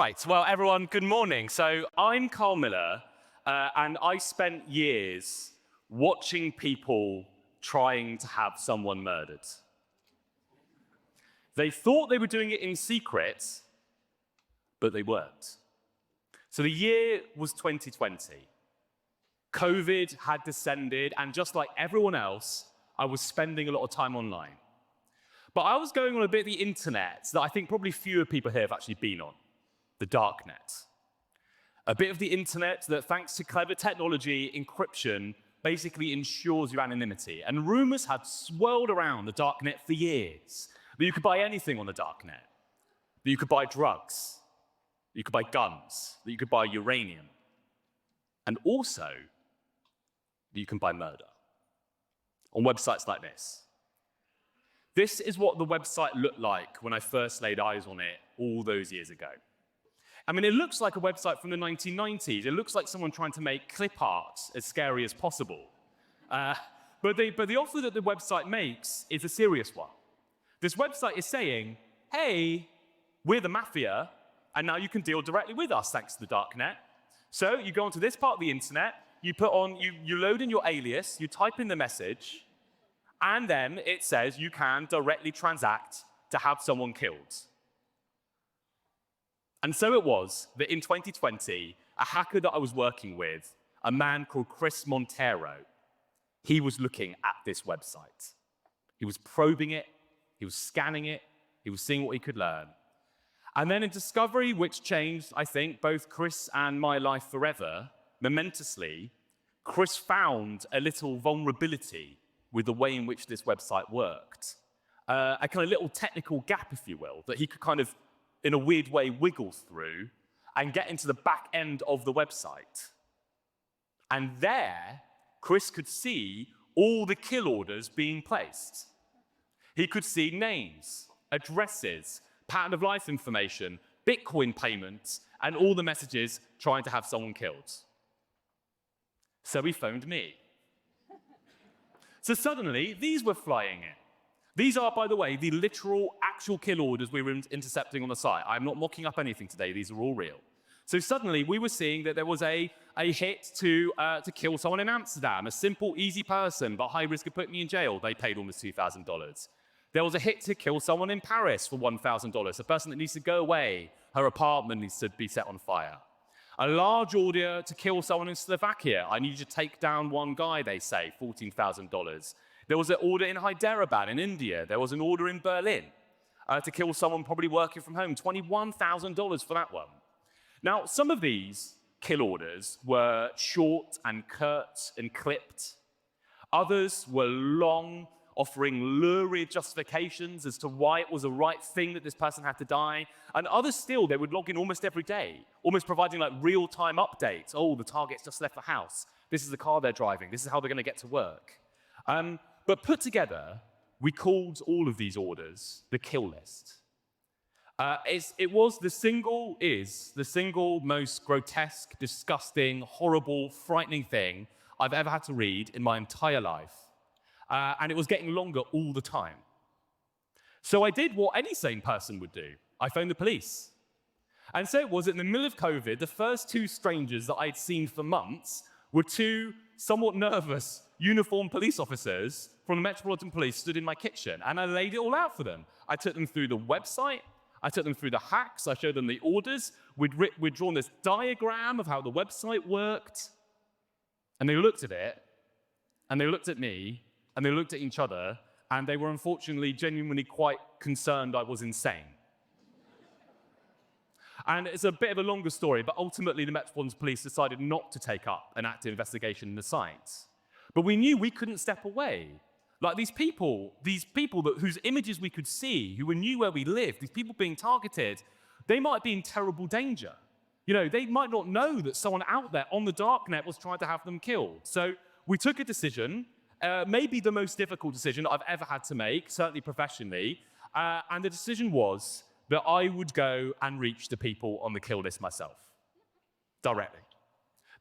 Right, well, everyone, good morning. So I'm Carl Miller, and I spent years watching people trying to have someone murdered. They thought they were doing it in secret, but they weren't. So the year was 2020. COVID had descended, and just like everyone else, I was spending a lot of time online. But I was going on a bit of the internet that I think probably fewer people here have actually been on. The dark net. A bit of the internet that, thanks to clever technology, encryption, basically ensures your anonymity. And rumors had swirled around the dark net for years that you could buy anything on the dark net, that you could buy drugs, that you could buy guns, that you could buy uranium, and also that you can buy murder on websites like this. This is what the website looked like when I first laid eyes on it all those years ago. I mean, it looks like a website from the 1990s. It looks like someone trying to make clip art as scary as possible. But the offer that the website makes is a serious one. This website is saying, hey, we're the mafia, and now you can deal directly with us thanks to the darknet. So you go onto this part of the internet, you load in your alias, you type in the message, and then it says you can directly transact to have someone killed. And so it was that in 2020, a hacker that I was working with, a man called Chris Montero, he was looking at this website. He was probing it, he was scanning it, he was seeing what he could learn. And then a discovery which changed, I think, both Chris and my life forever, momentously, Chris found a little vulnerability with the way in which this website worked. A kind of little technical gap, if you will, that he could kind of in a weird way, wiggle through and get into the back end of the website. And there, Chris could see all the kill orders being placed. He could see names, addresses, pattern of life information, Bitcoin payments, and all the messages trying to have someone killed. So he phoned me. So suddenly, these were flying in. These are, by the way, the literal actual kill orders we were intercepting on the site. I'm not mocking up anything today. These are all real. So suddenly we were seeing that there was a hit to kill someone in Amsterdam, a simple, easy person, but high risk of putting me in jail. They paid almost $2,000. There was a hit to kill someone in Paris for $1,000, a person that needs to go away. Her apartment needs to be set on fire. A large order to kill someone in Slovakia. I need you to take down one guy, they say, $14,000. There was an order in Hyderabad in India. There was an order in Berlin to kill someone probably working from home. $21,000 for that one. Now, some of these kill orders were short and curt and clipped. Others were long, offering lurid justifications as to why it was the right thing that this person had to die. And others still, they would log in almost every day, almost providing like real-time updates. Oh, the target's just left the house. This is the car they're driving. This is how they're going to get to work. But put together, we called all of these orders the kill list. It is the single most grotesque, disgusting, horrible, frightening thing I've ever had to read in my entire life. And it was getting longer all the time. So I did what any sane person would do. I phoned the police. And so it was in the middle of COVID, the first two strangers that I'd seen for months were two somewhat nervous uniformed police officers from the Metropolitan Police stood in my kitchen, and I laid it all out for them. I took them through the website, I took them through the hacks, I showed them the orders, we'd drawn this diagram of how the website worked, and they looked at it, and they looked at me, and they looked at each other, and they were unfortunately genuinely quite concerned I was insane. And it's a bit of a longer story, but ultimately the Metropolitan Police decided not to take up an active investigation in the site. But we knew we couldn't step away. Like these people whose images we could see, who knew where we lived, these people being targeted, they might be in terrible danger. You know, they might not know that someone out there on the darknet was trying to have them killed. So we took a decision, maybe the most difficult decision I've ever had to make, certainly professionally, and the decision was that I would go and reach the people on the kill list myself, directly.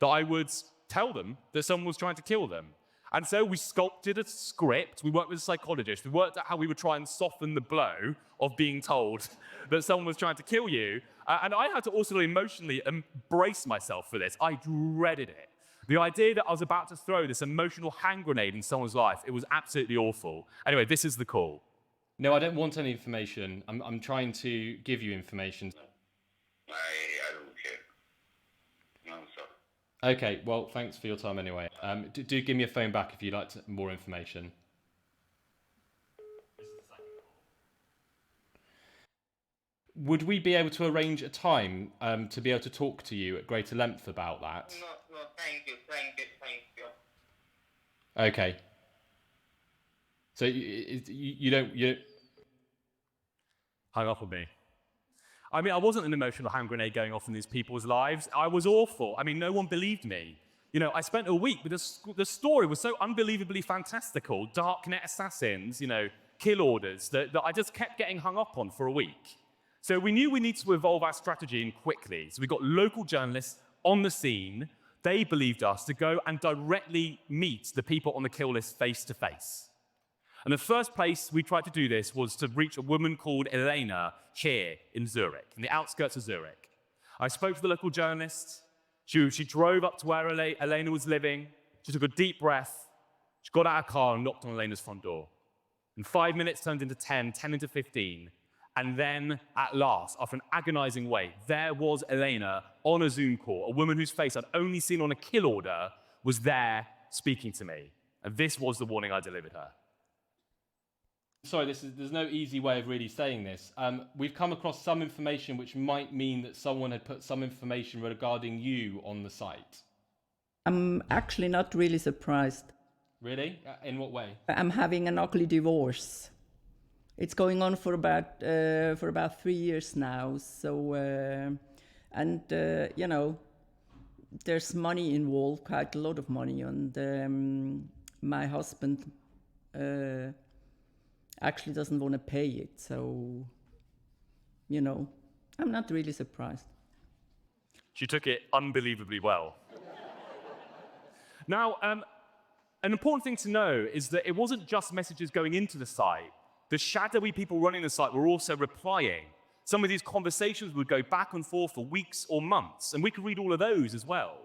That I would tell them that someone was trying to kill them. And so we sculpted a script, we worked with a psychologist, we worked out how we would try and soften the blow of being told that someone was trying to kill you. And I had to also emotionally embrace myself for this. I dreaded it. The idea that I was about to throw this emotional hand grenade in someone's life, it was absolutely awful. Anyway, this is the call. No, I don't want any information. I'm trying to give you information. I don't care. No, sorry. Okay, well, thanks for your time anyway. Do give me a phone back if you'd like more information. Would we be able to arrange a time to be able to talk to you at greater length about that? No, thank you. Okay. So you don't... Hung up on me. I mean, I wasn't an emotional hand grenade going off in these people's lives. I was awful. I mean, no one believed me. You know, I spent a week, but the story was so unbelievably fantastical. Darknet assassins, you know, kill orders, that I just kept getting hung up on for a week. So we knew we needed to evolve our strategy and quickly. So we got local journalists on the scene. They believed us to go and directly meet the people on the kill list face to face. And the first place we tried to do this was to reach a woman called Elena here in Zurich, in the outskirts of Zurich. I spoke to the local journalist. She drove up to where Elena was living. She took a deep breath. She got out of her car and knocked on Elena's front door. And 5 minutes turned into 10, 10 into 15. And then, at last, after an agonizing wait, there was Elena on a Zoom call. A woman whose face I'd only seen on a kill order was there speaking to me. And this was the warning I delivered her. Sorry, there's no easy way of really saying this. We've come across some information which might mean that someone had put some information regarding you on the site. I'm actually not really surprised. Really? In what way? I'm having an ugly divorce. It's going on for about 3 years now. So, you know, there's money involved, quite a lot of money, and my husband actually doesn't want to pay it. So, you know, I'm not really surprised. She took it unbelievably well. Now, an important thing to know is that it wasn't just messages going into the site. The shadowy people running the site were also replying. Some of these conversations would go back and forth for weeks or months, and we could read all of those as well.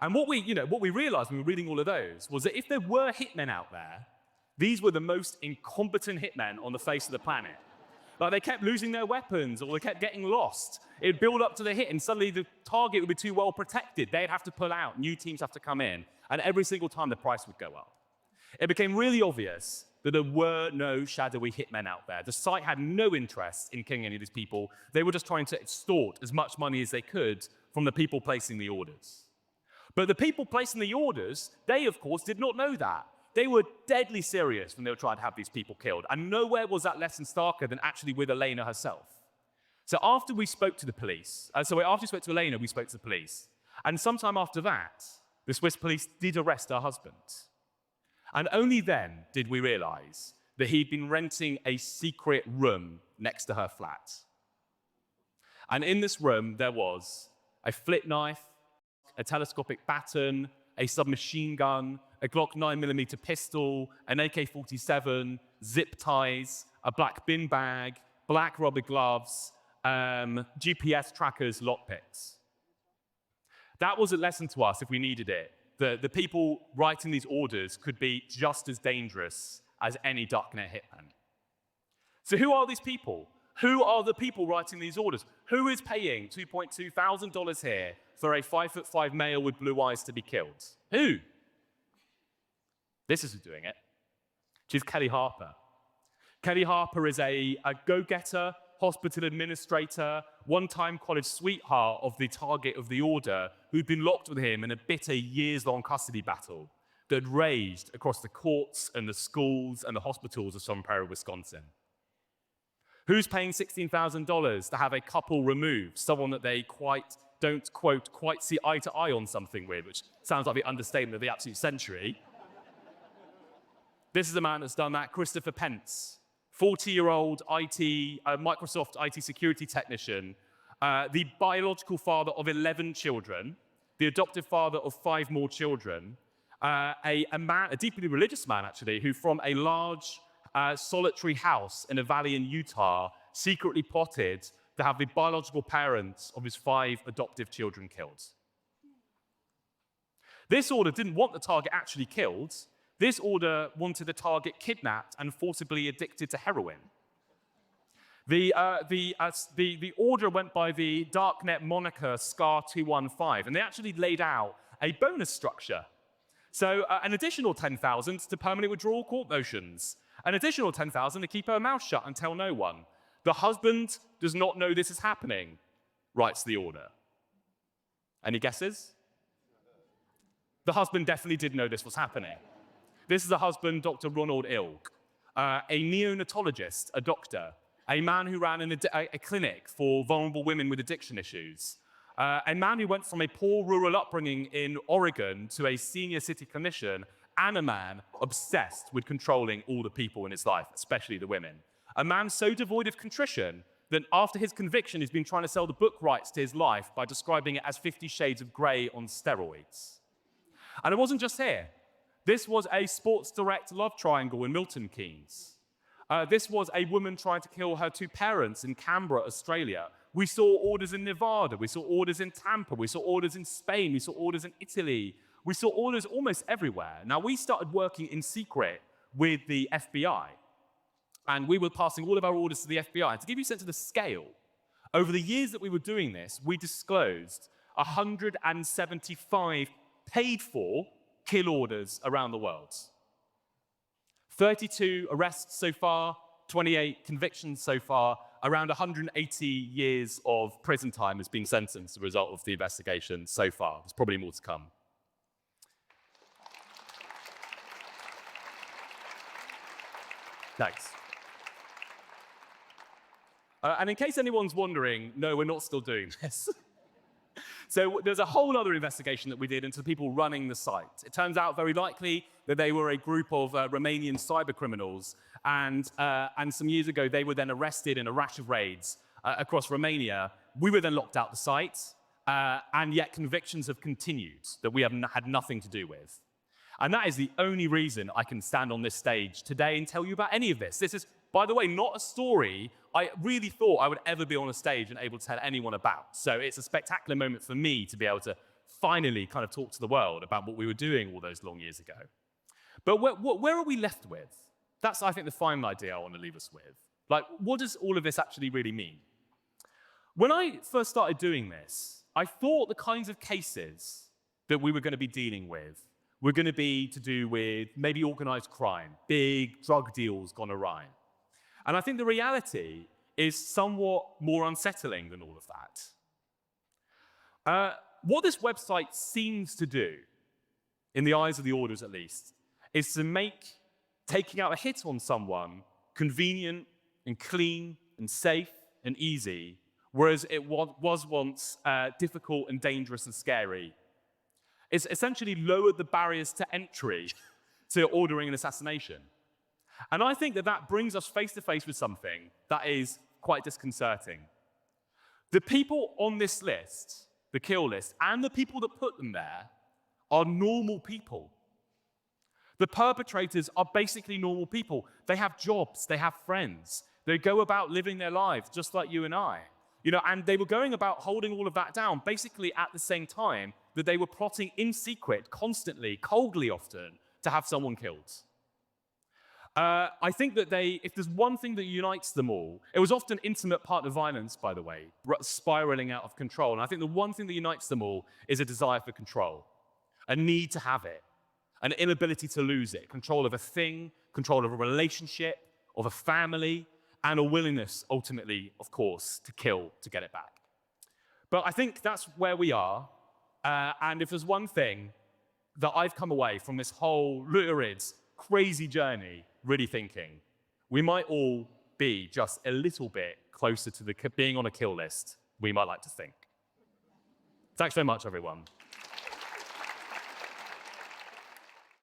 And what we realized when we were reading all of those was that if there were hitmen out there, these were the most incompetent hitmen on the face of the planet. Like, they kept losing their weapons, or they kept getting lost. It'd build up to the hit, and suddenly the target would be too well protected. They'd have to pull out, new teams have to come in, and every single time the price would go up. It became really obvious that there were no shadowy hitmen out there. The site had no interest in killing any of these people. They were just trying to extort as much money as they could from the people placing the orders. But the people placing the orders, they, of course, did not know that. They were deadly serious when they were trying to have these people killed. And nowhere was that lesson starker than actually with Elena herself. So after we spoke to the police, after we spoke to Elena, we spoke to the police. And sometime after that, the Swiss police did arrest her husband. And only then did we realize that he'd been renting a secret room next to her flat. And in this room, there was a flip knife, a telescopic baton, a submachine gun, a Glock 9mm pistol, an AK-47, zip ties, a black bin bag, black rubber gloves, GPS trackers, lockpicks. That was a lesson to us if we needed it. The people writing these orders could be just as dangerous as any darknet hitman. So who are these people? Who are the people writing these orders? Who is paying $2,200 here for a 5'5" male with blue eyes to be killed? Who? This is who's doing it. She's Kelly Harper. Kelly Harper is a go-getter, hospital administrator, one-time college sweetheart of the target of the order, who'd been locked with him in a bitter years-long custody battle that had raged across the courts and the schools and the hospitals of Sun Prairie, Wisconsin. Who's paying $16,000 to have a couple removed, someone that they don't, quote, quite see eye to eye on something with, which sounds like the understatement of the absolute century. This is a man that's done that, Christopher Pence, 40-year-old Microsoft IT security technician, the biological father of 11 children, the adoptive father of 5 more children, a deeply religious man, actually, who from a large solitary house in a valley in Utah secretly plotted to have the biological parents of his 5 adoptive children killed. This order didn't want the target actually killed. This order wanted the target kidnapped and forcibly addicted to heroin. The order went by the darknet moniker SCAR-215, and they actually laid out a bonus structure. So an additional 10,000 to permanently withdraw court motions, an additional 10,000 to keep her mouth shut and tell no one. The husband does not know this is happening, writes the order. Any guesses? The husband definitely did know this was happening. This is the husband, Dr. Ronald Ilg, a neonatologist, a doctor, a man who ran a clinic for vulnerable women with addiction issues, a man who went from a poor rural upbringing in Oregon to a senior city clinician, and a man obsessed with controlling all the people in his life, especially the women. A man so devoid of contrition that after his conviction, he's been trying to sell the book rights to his life by describing it as 50 Shades of Grey on steroids. And it wasn't just here. This was a Sports Direct love triangle in Milton Keynes. This was a woman trying to kill her 2 parents in Canberra, Australia. We saw orders in Nevada. We saw orders in Tampa. We saw orders in Spain. We saw orders in Italy. We saw orders almost everywhere. Now, we started working in secret with the FBI. And we were passing all of our orders to the FBI. And to give you a sense of the scale, over the years that we were doing this, we disclosed 175 paid-for kill orders around the world. 32 arrests so far, 28 convictions so far, around 180 years of prison time has been sentenced as a result of the investigation so far. There's probably more to come. Thanks. And in case anyone's wondering, no, we're not still doing this. So there's a whole other investigation that we did into the people running the site. It turns out very likely that they were a group of Romanian cyber criminals, and some years ago they were then arrested in a rash of raids across Romania. We were then locked out the site, and yet convictions have continued that we have had nothing to do with. And that is the only reason I can stand on this stage today and tell you about any of this. This is, by the way, not a story I really thought I would ever be on a stage and able to tell anyone about. So it's a spectacular moment for me to be able to finally kind of talk to the world about what we were doing all those long years ago. But where are we left with? That's, I think, the final idea I want to leave us with. Like, what does all of this actually really mean? When I first started doing this, I thought the kinds of cases that we were going to be dealing with were going to be to do with maybe organized crime, big drug deals gone awry. And I think the reality is somewhat more unsettling than all of that. What this website seems to do, in the eyes of the orders at least, is to make taking out a hit on someone convenient and clean and safe and easy, whereas it was once difficult and dangerous and scary. It's essentially lowered the barriers to entry to ordering an assassination. And I think that that brings us face to face with something that is quite disconcerting. The people on this list, the kill list, and the people that put them there are normal people. The perpetrators are basically normal people. They have jobs, they have friends, they go about living their lives just like you and I. And they were going about holding all of that down basically at the same time that they were plotting in secret, constantly, coldly often, to have someone killed. I think that if there's one thing that unites them all, it was often intimate partner violence, by the way, spiraling out of control. And I think the one thing that unites them all is a desire for control, a need to have it, an inability to lose it, control of a thing, control of a relationship, of a family, and a willingness, ultimately, of course, to kill to get it back. But I think that's where we are. And if there's one thing that I've come away from this whole lurid, crazy journey really thinking, we might all be just a little bit closer to being on a kill list we might like to think. Thanks so much, everyone.